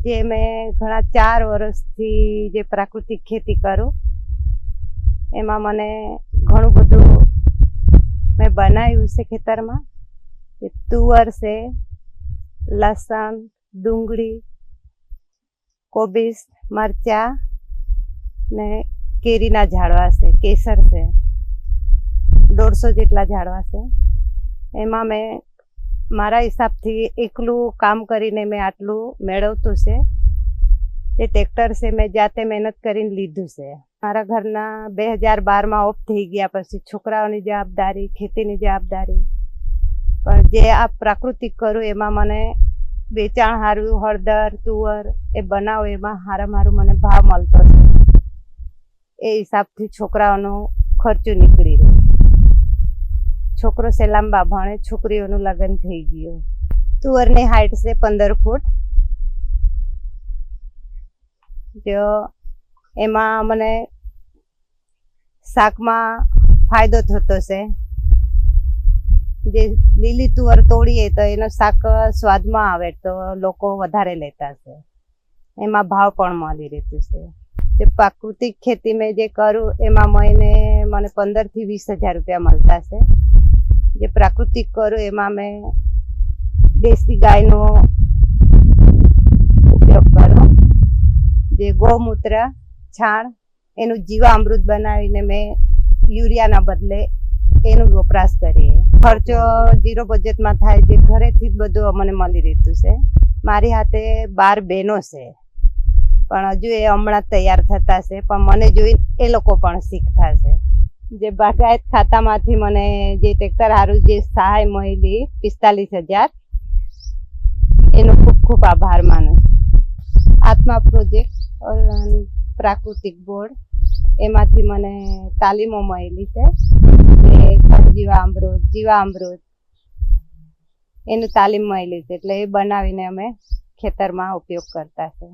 જે મેં ઘણા 4 વર્ષથી જે પ્રાકૃતિક ખેતી કરું એમાં મને ઘણું બધું મેં બનાવ્યું છે ખેતરમાં. તુવર છે, લસણ, ડુંગળી, કોબીજ, મરચા ને કેરીના ઝાડવા છે, કેસર છે, 150 જેટલા ઝાડવા છે. એમાં મેં મારા હિસાબથી એકલું કામ કરીને મેં આટલું મેળવતું છે. એ ટ્રેક્ટર છે મેં જાતે મહેનત કરીને લીધું છે. મારા ઘરના 2012માં ઓફ થઈ ગયા પછી છોકરાઓની જવાબદારી, ખેતીની જવાબદારી, પણ જે આ પ્રાકૃતિક કરું એમાં મને વેચાણ સારું, હળદર, તુવર એ બનાવો એમાં સારામાં મને ભાવ મળતો છે. એ હિસાબથી છોકરાઓનો ખર્ચો નીકળી રહ્યો. છોકરો છે લાંબા ભણે, છોકરીઓનું લગ્ન થઈ ગયું. તુવરની હાઈટ છે 15 ફૂટ. જો એમાં મને શાકમાં ફાયદો થતો છે. જે લીલી તુવર તોડીએ તો એનો શાક સ્વાદમાં આવે તો લોકો વધારે લેતા છે. એમાં ભાવ પણ મળી રહેતું છે. જે પ્રાકૃતિક ખેતી મેં જે કરું એમાં મને 15 થી 20 હજાર રૂપિયા મળતા છે. જે પ્રાકૃતિક કરું એમાં મેં દેશી ગાયનો ઉપયોગ કરું. જે ગૌમૂત્ર, છાણ એનું જીવામૃત બનાવીને મેં યુરિયાના બદલે એનો વપરાશ કરીએ. ખર્ચો 0 બજેટમાં થાય. જે ઘરેથી જ બધું મને મળી રહેતું છે. મારી હાથે 12 બહેનો છે, પણ હજુ એ હમણાં તૈયાર થતા છે, પણ મને જોઈને એ લોકો પણ શીખતા છે. જે બાગાયત ખાતામાંથી મને જે ટ્રેક્ટર હારું જે સહાય મળી 45,000, એનો ખૂબ ખૂબ આભાર માનું છું. આત્મા પ્રોજેક્ટ પ્રાકૃતિક બોર્ડ એમાંથી મને તાલીમો મળેલી છે. જીવામૃત એનું તાલીમ મળેલી છે, એટલે એ બનાવીને અમે ખેતરમાં ઉપયોગ કરતા છે.